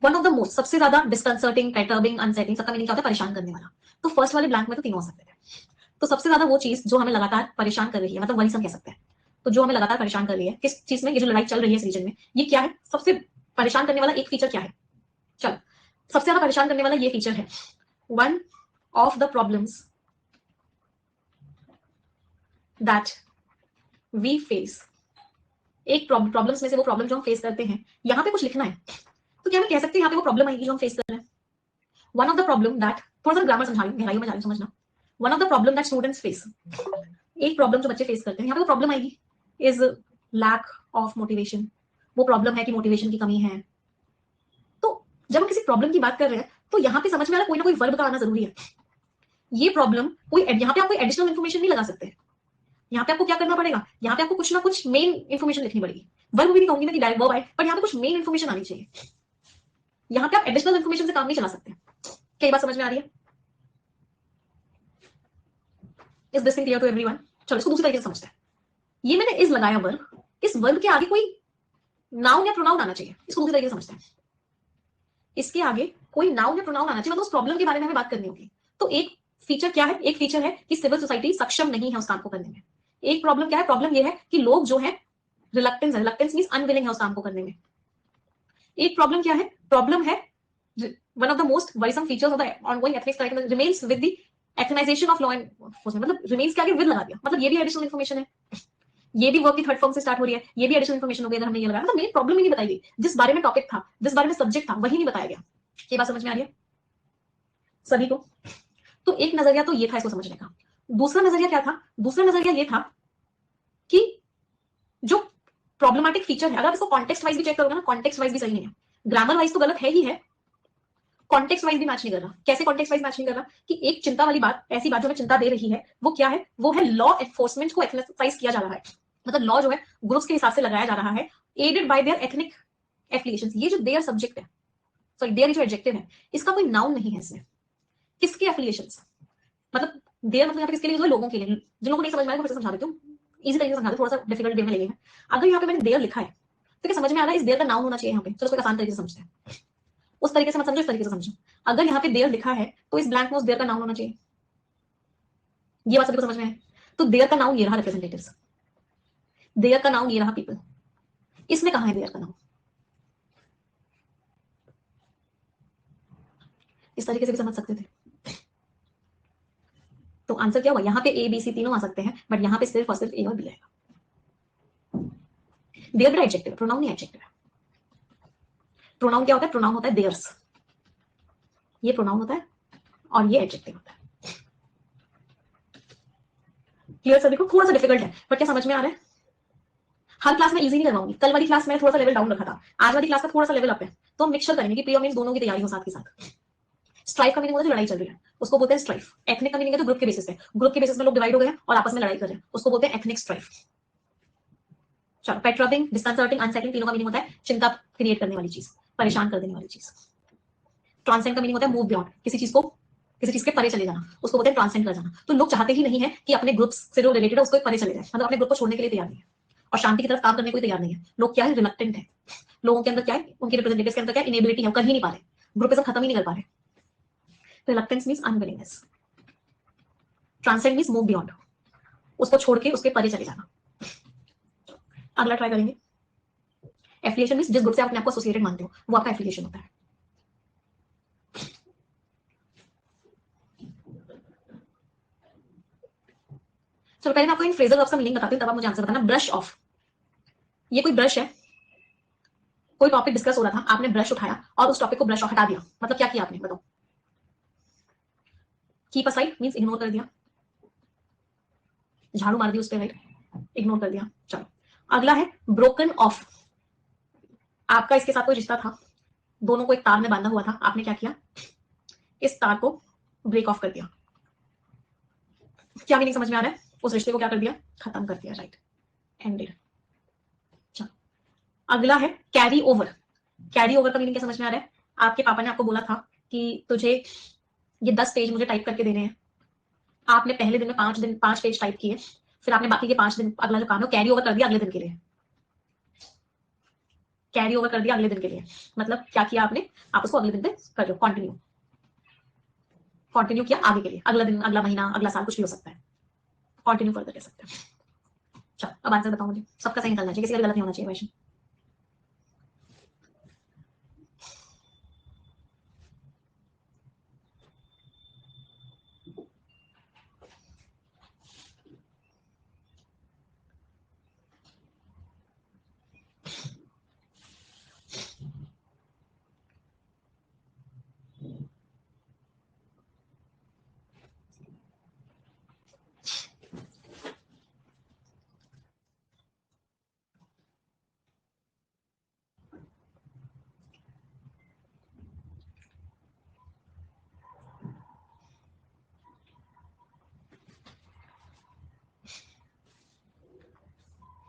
वन ऑफ द मोस्ट, सबसे ज्यादा डिस्कंसर्टिंग, परटर्बिंग, अनसेटिंग, सबका मीनिंग क्या होता है, परेशान करने वाला। तो फर्स्ट वाले ब्लैंक में तो तीनों आ सकते थे। तो सबसे ज्यादा वो चीज जो हमें लगातार परेशान कर रही है, मतलब वही हम कह सकते हैं। तो जो हमें लगातार परेशान कर रही है किस चीज में, ये जो लड़ाई चल रही है इस रीजन में, ये क्या है, सबसे परेशान करने वाला एक फीचर क्या है? चलो सबसे ज्यादा परेशान करने वाला ये फीचर है, one of the problems that we face. एक प्रॉब्लम्स में से वो प्रॉब्लम जो हम फेस करते हैं, यहां पे कुछ लिखना है तो क्या हम कह सकते हैं यहाँ पे वो प्रॉब्लम आएगी जो हम फेस कर रहे हैं। One of the problem that, थोड़ा सा ग्रामर समझा रही हूँ, गहराई में जा रही हूँ, समझना। One of the problem that students face, एक प्रॉब्लम जो बच्चे फेस करते हैं, यहाँ पे वो प्रॉब्लम आएगी इज लैक ऑफ मोटिवेशन। वो प्रॉब्लम है कि मोटिवेशन की कमी है। तो जब हम किसी प्रॉब्लम की बात कर रहे हैं तो यहाँ पे समझ में आ रहा है कोई ना कोई वर्ब का आना जरूरी है। ये प्रॉब्लम कोई, यहाँ पे आप कोई एडिशनल इन्फॉर्मेशन नहीं लगा सकते। यहाँ पे आपको क्या करना पड़ेगा, यहाँ पे आपको कुछ ना कुछ मेन इन्फॉर्मेशन लिखनी पड़ेगी। वर्ब भी नहीं कहूंगी मैं कि डायरेक्ट वर्ब आए, पर यहाँ पे कुछ मेन इन्फॉर्मेशन आनी चाहिए। यहाँ पे आप एडिशनल इन्फॉर्मेशन से काम नहीं चला सकते। क्या बात समझ में आ रही है? Is this thing clear to everyone? चलो इसको दूसरी तरीके से समझते हैं। ये मैंने इज लगाया वर्ब, इस वर्ब के आगे कोई नाउन या प्रोनाउन आना चाहिए। इसको दूसरी तरीके से समझते हैं। इसके आगे कोई नाउन या प्रोनाउन आना चाहिए, मतलब उस प्रॉब्लम के बारे में हमें बात करनी होगी। तो एक फीचर क्या है, एक फीचर है कि सिविल सोसाइटी सक्षम नहीं है उस काम को करने में। एक प्रॉब्लम क्या है, प्रॉब्लम ये है कि लोग जो है रिलक्टेंस है, रिलक्टेंस मींस अनविलिंग है उस काम को करने में। एक प्रॉब्लम क्या है, प्रॉब्लम है one of the most worrisome features of the ongoing ethnic strike remains with the ethnization of law enforcement। मतलब remains के आगे with लगा दिया, मतलब ये भी एडिशनल इन्फॉर्मेशन है। ये भी वर्ब की थर्ड फॉर्म से स्टार्ट हो रही है, ये भी एडिशनल इन्फॉर्मेशन हो गई अगर हमने ये लगाया। मतलब मेन प्रॉब्लम ही नहीं बताई गई, जिस बारे में टॉपिक था, जिस बारे में सब्जेक्ट था, वही नहीं बताया गया। ये बात समझ में आ रही है सभी को? तो एक नजरिया तो ये था इसको समझने का। दूसरा नजरिया क्या था, दूसरा नजरिया ये था कि जो प्रॉब्लमैटिक फीचर है, अगर आप इसको कॉन्टेक्स्ट वाइज भी चेक करोगे ना, कॉन्टेक्स्ट वाइज भी सही नहीं है, ग्रामर वाइज तो गलत है ही है, कॉन्टेक्स्ट वाइज भी मैच नहीं कर रहा। कैसे कॉन्टेक्स्ट वाइज मैच नहीं कर रहा? कि एक चिंता वाली बात, ऐसी बात जो हमें चिंता दे रही है, वो क्या है, वो है लॉ एनफोर्समेंट को एक्सरसाइज किया जा रहा है। मतलब लॉ जो है ग्रुप्स के हिसाब से लगाया जा रहा है, added by their ethnic affiliations. ये जो देयर सब्जेक्ट है, सॉरी देयर जो एडजेक्टिव है, इसका कोई नाउन नहीं है इसमें। किसके एफिलिएशंस, मतलब देयर मतलब यहाँ पे किसके लिए, जो लोगों के लिए। जिन लोगों को नहीं समझ में आएगा फिर से समझा देती हूँ, इजी तरीके से समझा दो, थोड़ा सा डिफिकल्ट वे में लगेगा। अगर यहाँ पे मैंने देयर लिखा है तो क्या समझ में आ रहा है, इस देयर का नाउन होना चाहिए यहाँ पे। चलो इसको आसान तरीके से समझते हैं, उस तरीके से मत समझो, इस तरीके से समझो। अगर यहाँ पे देयर लिखा है तो इस ब्लैंक में उस देयर का नाउन होना चाहिए। ये बात सभी को समझ में है? तो देयर का नाउन ये रहा रिप्रेजेंटेटिव्स, देयर का नाउन ये रहा पीपल। इसमें कहां है देयर का नाउन? इस तरीके से भी समझ सकते थे। तो आंसर क्या हुआ, यहाँ पे ए बी सी तीनों आ सकते हैं, बट यहाँ पे सिर्फ और सिर्फ ए और बी आएगा। देयर भी एडजेक्टिव, प्रोनाउन नहीं एडजेक्टिव है। प्रोनाउन क्या होता है, प्रोनाउन होता है देयर्स, ये प्रोनाउन होता है और ये एडजेक्टिव होता है। क्लियर सभी को? थोड़ा सा डिफिकल्ट है बट क्या समझ में आ रहा है? हर क्लास में इजी नहीं करवाऊंगी, कल वाली क्लास में थोड़ा सा लेवल डाउन रखा था, आज वाली क्लास का थोड़ा सा लेवल अप है, तो हम मिक्सचर करेंगे कि प्री और मेंस दोनों की तैयारी हो साथ के साथ। स्ट्राइक का मीनिंग होता है जो लड़ाई चल रही है, उसको बोलते हैं स्ट्राइफ। एथनिक का मीनिंग है जो ग्रुप के बेसिस पे, ग्रुप के बेसिस में लोग डिवाइड हो गए और आपस में लड़ाई कर रहे हैं, उसको बोलते हैं एथनिक स्ट्राइफ। चलो, पेट्रोलिंग, डिस्कंसर्टिंग, अनसेटलिंग, तीनों का मीनिंग होता है चिंता क्रिएट करने वाली चीज, परेशान कर देने वाली चीज। ट्रांसेंड का मीनिंग होता है मूव बियॉन्ड, किसी चीज को, किसी चीज के परे चले जाना, उसको बोलते हैं ट्रांसेंड कर जाना। तो लोग चाहते ही नहीं है कि अपने ग्रुप से जो रिलेटेड है उसको परे चले जाए, मतलब अपने ग्रुप को छोड़ने के लिए तैयार नहीं है और शांति की तरफ काम करने को तैयार नहीं है। लोग क्या है, रिलक्टेंट है। लोगों के अंदर क्या है, उनके रिप्रेजेंटेटिव्स के अंदर क्या इनेबिलिटी है, कर ही नहीं पा रहे, ग्रुपिज्म खत्म ही नहीं कर पा रहे। Reluctance means unwillingness, transcend means move beyond, उसको छोड़ के उसके परे चले जाना। अगला ट्राई करेंगे। एफिलिएशन मींस जिस ग्रुप से आप अपने आप को एसोसिएटेड मानते हो वो आपका एफिलिएशन होता है। चलो पहले मैं आपको इन फ्रेजल वर्ब्स का मीनिंग बताती हूँ, तब आप मुझे आंसर बताना। ब्रश ऑफ, ये कोई ब्रश है, कोई टॉपिक डिस्कस हो रहा था, आपने ब्रश उठाया और उस टॉपिक को ब्रश ऑफ हटा दिया, मतलब क्या किया आपने, बताओ। कीप असाइड मींस इग्नोर कर दिया, झाड़ू मार दी उस पर, राइट, इग्नोर कर दिया। चलो अगला है ब्रोकन ऑफ। आपका इसके साथ कोई रिश्ता था, दोनों को एक तार में बांधा हुआ था, आपने क्या किया, इस तार को ब्रेक ऑफ कर दिया। क्या मीनिंग समझ में आ रहा है? उस रिश्ते को क्या कर दिया, खत्म कर दिया, राइट, एंडेड। चलो अगला है कैरी ओवर। कैरी ओवर का मीनिंग क्या समझ में आ रहा है? आपके पापा ने आपको बोला था कि तुझे ये 10 पेज मुझे टाइप करके देने हैं, आपने पहले दिन में 5 पेज टाइप किए, फिर आपने बाकी के 5 दिन अगला जो काम है कैरी ओवर कर दिया अगले दिन के लिए। कैरी ओवर कर दिया अगले दिन के लिए मतलब क्या किया आपने, आप उसको अगले दिन पे कर लो, कंटिन्यू, कंटिन्यू किया आगे के लिए, अगला दिन, अगला महीना, अगला साल, कुछ भी हो सकता है, कंटिन्यू फर्दर कर सकते हैं। चलो अब आंसर बताओ मुझे, सबका सही निकलना चाहिए, किसी का गलत नहीं होना चाहिए क्वेश्चन।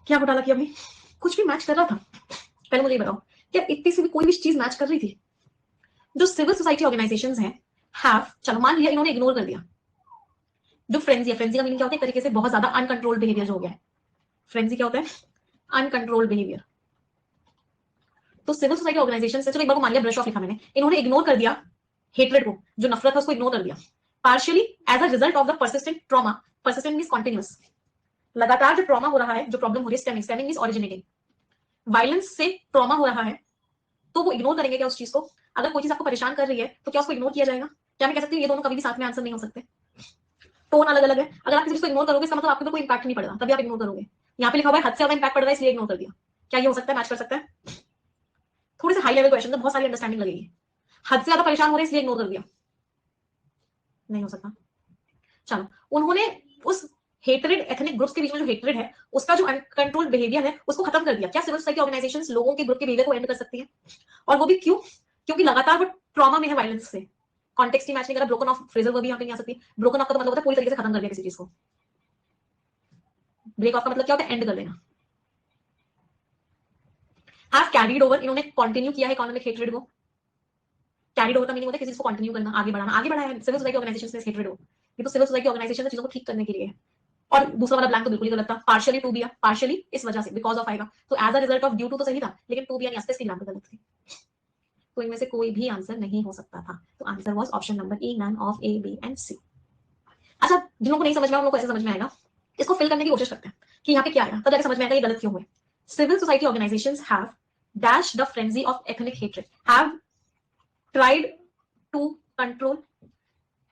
क्या घोटाला किया भाई, कुछ भी मैच कर रहा था? पहले मुझे ये बताओ, क्या इतनी सी भी कोई भी चीज मैच कर रही थी? जो सिविल सोसाइटी ऑर्गेनाइजेशंस हैं, हैव, चलो मान लिया इन्होंने इग्नोर कर दिया। जो फ्रेंजी है, फ्रेंजी का मीनिंग क्या होता है, एक तरीके से बहुत ज्यादा अनकंट्रोल्ड बिहेवियर जो हो गया है। फ्रेंजी क्या होता है, अनकंट्रोल्ड बिहेवियर। तो सिविल सोसाइटी ऑर्गेनाइजेशन से, चलो एक बार को मान लिया ब्रश ऑफ लिखा मैंने, इन्होंने इग्नोर कर दिया हेट्रेड को, जो नफरत है उसको इग्नोर कर दिया, partially as a result of the persistent trauma. Persistent means continuous, लगातार जो ट्रॉमा हो रहा है, जो प्रॉब्लम हो रही है, stemming, stemming means originating, violence से ट्रॉमा हो रहा है, तो वो इग्नोर करेंगे क्या उस चीज को? अगर कोई चीज आपको परेशान कर रही है तो क्या उसको इग्नोर किया जाएगा? क्या मैं कह सकती हूँ ये दोनों कभी भी साथ में आंसर नहीं हो सकते? टोन अलग अलग है, अगर आप किसी को इग्नोर करोगे इसका मतलब आपके ऊपर कोई इंपैक्ट नहीं पड़ेगा, तभी आप इग्नोर करोगे। यहाँ पे लिखा हुआ है हद से ज्यादा इंपैक्ट पड़ रहा है इसलिए इग्नोर कर दिया, क्या ये हो सकता है, मैच कर सकता है? थोड़ी सी हाई लेवल क्वेश्चन, तो बहुत सारी अंडरस्टैंडिंग लगेगी। हद से ज्यादा परेशान हो रहे इसलिए इग्नोर कर दिया, नहीं हो सकता। चलो उन्होंने उस हेटरेड एथनिक ग्रुप्स के बीच में जो हेटरेड है उसका जो अनकंट्रोल्ड बिहेवियर है उसको खत्म कर दिया। क्या सिविल सोसाइटी ऑर्गेनाइजेशंस लोगों के ग्रुप के बिहेवियर को एंड कर सकती है? और वो भी क्यों? क्योंकि लगातार वो ट्रॉमा में है, वायलेंस से। कॉन्टेक्स्ट ही मैच नहीं करा, ब्रोकन ऑफ, फ्रेजल वर्ब भी यहाँ पे नहीं आ सकती। ब्रोकन ऑफ का तो मतलब होता है पूरी तरीके से खत्म कर दिया किसी चीज को। ब्रेक ऑफ का मतलब क्या होता है, एंड कर देना। हैव कैरीड ओवर, इन्होंने कंटिन्यू किया है इकोनॉमिक हेट्रेड को। कैरीड ओवर का मीनिंग होता है किसी चीज को कंटिन्यू करना, आगे बढ़ाना, आगे बढ़ाया है सिविल सोसाइटी ऑर्गेनाइजेशन से हेट्रेड हो। ये तो सिविल सोसाइटी ऑर्गेनाइजेशन चीजों को ठीक करने के लिए है। और दूसरा वाला ब्लैंक तो बिल्कुल ही गलत था, पार्शियली टू बी, पार्शियली इस वजह से, बिकॉज ऑफ आएगा, तो as a result of, due to तो सही था, लेकिन टू बी यानी इसकी ब्लैंक गलत थी। तो इनमें से कोई भी आंसर नहीं हो सकता था, तो answer was option number A, none of A, B and C. अच्छा, जिन लोगों को नहीं समझ में, उन लोगों को ऐसे समझ में आएगा, इसको फिल करने की कोशिश करते हैं कि यहाँ पे क्या आया, तब जाके समझ में आएगा ये गलत क्यों हुए। Civil society organisations have dash the frenzy of ethnic hatred, have tried to control.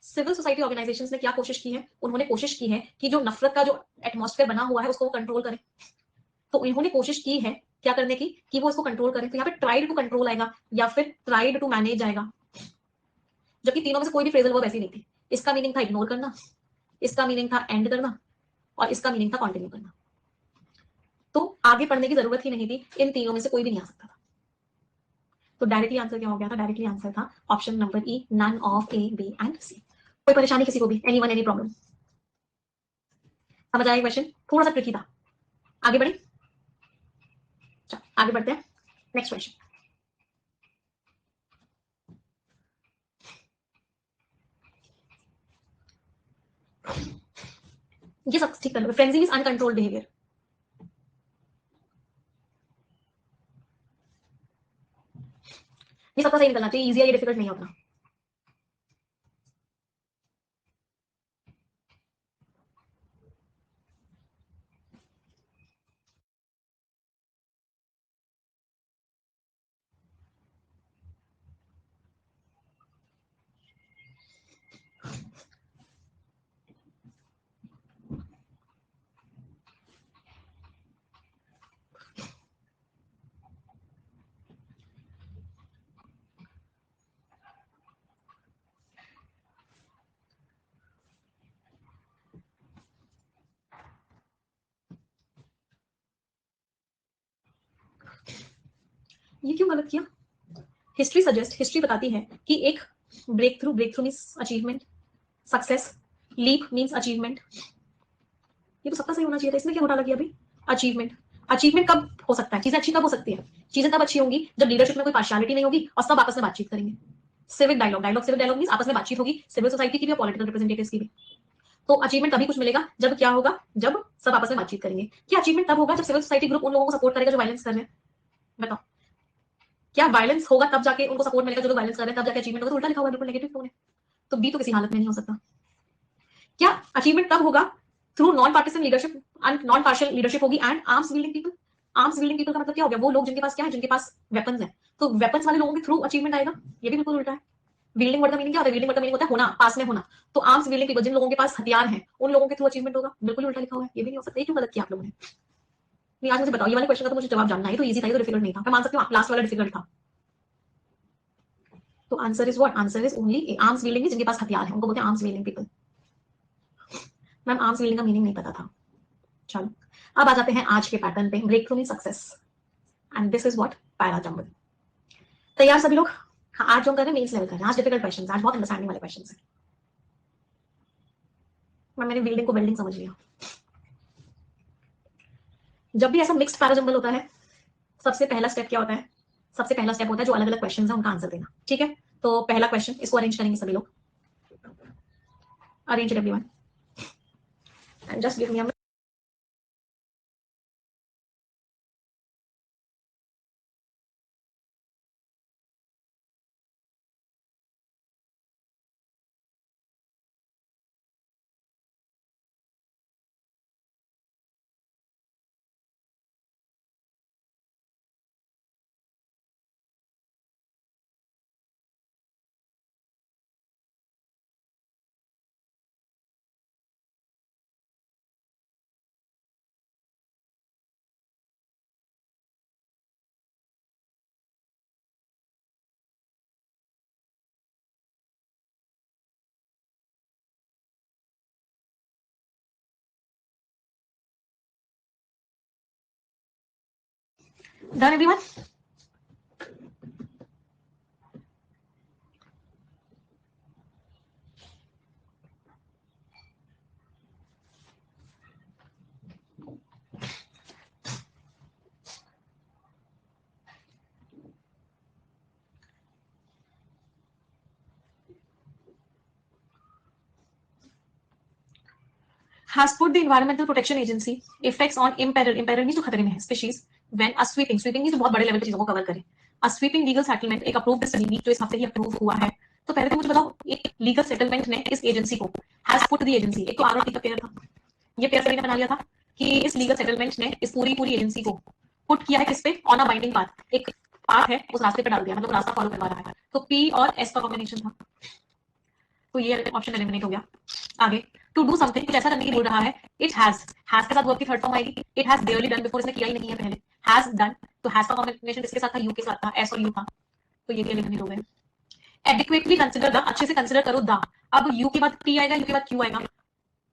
Civil society organisations ने क्या कोशिश की है, उन्होंने कोशिश की है कि जो नफरत का जो एटमॉस्फेयर बना हुआ है उसको वो कंट्रोल करें। तो इन्होंने कोशिश की है क्या करने की, कि वो इसको कंट्रोल करें। तो यहाँ पे ट्राइड टू कंट्रोल आएगा या फिर ट्राइड टू मैनेज आएगा, जबकि तीनों में से कोई भी फ्रेजल वर्ब ऐसी नहीं थी। इसका मीनिंग था इग्नोर करना, इसका मीनिंग था एंड करना, और इसका मीनिंग था कंटिन्यू करना। तो आगे पढ़ने की जरूरत ही नहीं थी, इन तीनों में से कोई भी नहीं आ सकता था। तो डायरेक्टली आंसर क्या हो गया था? डायरेक्टली आंसर था option number E, none of A, B and C. कोई परेशानी किसी को भी? Anyone, any problem? समझ आया क्वेश्चन? थोड़ा सा ट्रिकी था। आगे बढ़े, चलो आगे बढ़ते हैं। नेक्स्ट क्वेश्चन, ये सब ठीक कर लो। Frenzy is uncontrolled behaviour. ये सबका सही निकलना चाहिए, इजी है, ये डिफिकल्ट नहीं है उतना। ये क्यों गलत किया? हिस्ट्री सजेस्ट, हिस्ट्री बताती है कि एक breakthrough means achievement, success, leap means achievement. ये तो सबका सही होना चाहिए था, इसमें क्या घोटाला किया अभी? अचीवमेंट, अचीवमेंट कब हो सकता है? चीजें अच्छी कब हो सकती है? चीजें तब अच्छी होंगी जब लीडरशिप में कोई पार्शियलिटी नहीं होगी और सब आपस में बातचीत करेंगे। Civic dialogue, civic dialogue means आपस में बातचीत होगी, सिविल सोसाइटी की भी और पॉलिटिकल रिप्रेजेंटेटिव्स की भी। तो अचीवमेंट तभी कुछ मिलेगा जब क्या होगा? जब सब आपस में बातचीत करेंगे। क्या अचीवमेंट तब होगा जब सिविल सोसाइटी ग्रुप उन लोगों को सपोर्ट करेगा जो वायलेंस कर रहे हैं? बताओ, क्या वायलेंस होगा तब जाके उनको सपोर्ट मिलेगा जो लोग वायलेंस कर रहे हैं, तब जाके अचीवमेंट होगा? तो उल्टा लिखा हुआ है, बिल्कुल नेगेटिव क्यों है? तो बी तो किसी हालत में नहीं हो सकता। क्या अचीवमेंट तब होगा? Through non partisan leadership, non partial leadership होगी and arms wielding people. Arms wielding people का मतलब क्या हो गया? वो लोग जिनके पास क्या है? जिनके पास वेपन्स है। तो वेपन्स वाले लोगों के थ्रू अचीवमेंट आएगा। ये भी बिल्कुल उल्टा है। विल्डिंग वर्ड का मीनिंग क्या होता है? विल्डिंग वर्ड का मीनिंग होता है होना, पास में होना। तो आर्म्स विल्डिंग पीपल, जिन लोगों के पास हथियार हैं, उन लोगों के थ्रू अचीवमेंट होगा। बिल्कुल उल्टा लिखा हुआ है, ये भी नहीं हो सकता। ये क्यों गलत किया आप लोगों ने? नहीं, आज मुझे बताओ, ये वाले क्वेश्चन का तो मुझे जवाब जानना है। तो इजी था, ये तो डिफिकल्ट नहीं था। मैं मान सकती हूँ लास्ट वाला डिफिकल्ट था। तो answer is what? Answer is only A. Arms wielding जिनके पास हथियार है उनको बोलते हैं arms wielding people. Ma'am arms wielding का मीनिंग नहीं पता था। चलो अब आ जाते हैं आज के पैटर्न पे, breakthrough mean success and this is what? Para jumble. तैयार सभी लोग? हाँ, आज जो हम कर रहे हैं मेंस लेवल कर रहे हैं। आज डिफिकल्ट क्वेश्चंस, आज बहुत अंडरस्टैंडिंग वाले क्वेश्चंस हैं। मैंने बिल्डिंग को बिल्डिंग समझ लिया। जब भी ऐसा मिक्स्ड पैरा जंबल होता है, सबसे पहला स्टेप क्या होता है? सबसे पहला स्टेप होता है जो अलग अलग क्वेश्चंस हैं उनका आंसर देना। ठीक है, तो पहला क्वेश्चन, इसको अरेंज करेंगे सभी लोग। Arrange everyone and just give me a minute. Done everyone? has put the Environmental Protection Agency effects on imperil means जो खतरे में है species when a sweeping means बहुत बड़े लेवल पे चीजों को कवर करे। a sweeping legal settlement एक अप्रूव्ड स्टडी जो इस हफ्ते ही अप्रूव हुआ है। तो पहले तो मुझे बताओ, एक लीगल सेटलमेंट ने इस एजेंसी को, has put the agency, एक तो आर और टी का पेयर था, ये पेयर सभी ने बना लिया था कि इस लीगल सेटलमेंट ने इस पूरी एजेंसी को पुट किया है किस पे? On a binding path. एक पाथ है उस रास्ते पे डाल दिया, मतलब रास्ता फॉलो करवा रहा है। तो पी और एस का कॉम्बिनेशन था, तो ये ऑप्शन एलिमिनेट हो गया। आगे, टू डू समथिंग, कुछ ऐसा करने की बोल रहा है। इट हैज के साथ वर्ब की थर्ड फॉर्म आएगी। इट हैज डेयरली डन बिफोर, इसने किया ही नहीं है पहले। हैज डन, तो हैज का कॉम्बिनेशन किसके साथ था? यू के साथ था, एस और यू था, तो ये भी एलिमिनेट हो गए। एडिक्वेटली कंसिडर द, अच्छे से कंसिडर करो द। अब यू के बाद टी आएगा, यू के बाद क्यू आएगा।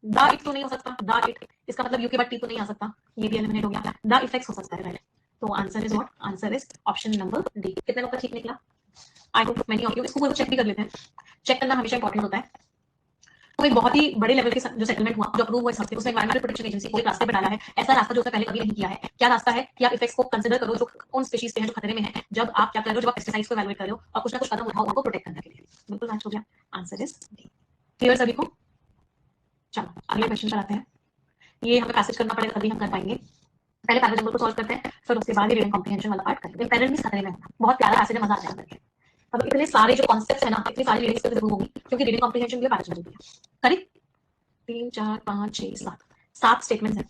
द इट तो नहीं हो सकता, द इट इसका मतलब यू के बाद टी तो नहीं आ सकता, ये भी एलिमिनेट हो गया, द इफेक्ट्स हो सकता है, राइट। तो answer is what, answer is option number D. कितने लोग का ठीक निकला? I hope many of you. इसको पूरा चेक भी कर लेते हैं, चेक करना हमेशा इंपॉर्टेंट होता है। तो एक बहुत ही बड़े लेवल के जो सेटलमेंट हुआ, जो अप्रूव हुआ इस हफ्ते, उसमें एनवायरमेंटल प्रोटेक्शन एजेंसी को एक रास्ते पर डाला है, ऐसा रास्ता जो उसने पहले कभी नहीं किया है। क्या रास्ता है कि आप इफेक्ट्स को कंसीडर करो जो उन स्पीशीज के हैं जो खतरे में है, जब आप क्या कर रहे हो, जब आप पेस्टिसाइड्स को इवैल्यूएट कर रहे हो और कुछ ना कुछ कदम उठाओ उनको प्रोटेक्ट करने के लिए। बिल्कुल मैच हो गया, आंसर इज डी। क्लियर सभी को? चलो अगले क्वेश्चन पर आते हैं। ये हमें पैसेज करना पड़ेगा तभी हम कर पाएंगे। पहले पैराजंबल को सॉल्व करते हैं, फिर उसके बाद ही रीडिंग कॉम्प्रिहेंशन वाला पार्ट करेंगे। पैरल भी खतरे में होगा, बहुत प्यारा पैसेज है, मजा आ जाएगा करके। अब इतने सारे जो कॉन्सेप्ट्स है ना, इतनी सारी रीडिंग्स पे जरूर होगी, क्योंकि रीडिंग कॉम्प्रिहेंशन के लिए पैराजंबल भी है। करेक्ट? 3 4 5 6 7 स्टेटमेंट्स हैं।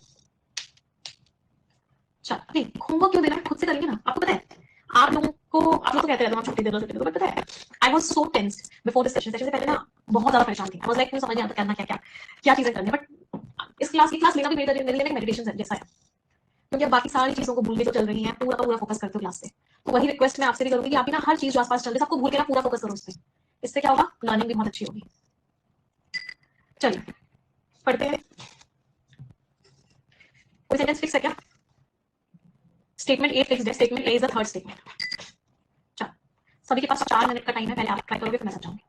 चल नहीं, होमवर्क क्यों देना है, खुद से करेंगे ना। आपको पता है, आप लोग तो कहते रहते हो छुट्टी दे दो, बट पता है I was so tensed before this session से पहले ना बहुत ज्यादा परेशान थी। आई वाज लाइक मुझे समझ नहीं आता करना क्या क्या क्या चीजें करनी, बट इस क्लास लेना भी मेरे लिए एक मेडिटेशन जैसा है, क्योंकि आप बाकी सारी चीजों को भूल के जो चल रही हैं, पूरा का पूरा फोकस करते हो क्लास पे। तो वही रिक्वेस्ट मैं आपसे भी करूंगी कि आप भी ना हर चीज जो आसपास चल रही है सबको भूल के ना पूरा फोकस करो उस पे। इससे क्या होगा, लर्निंग भी बहुत अच्छी होगी। चलिए पढ़ते हैं। कोई सेंटेंस फिक्स है क्या? स्टेटमेंट ए फिक्स्ड है, statement A is the third statement. चलो सभी के पास 4 मिनट का टाइम है, पहले आप ट्राई करोगे फिर मैं समझाऊंगी।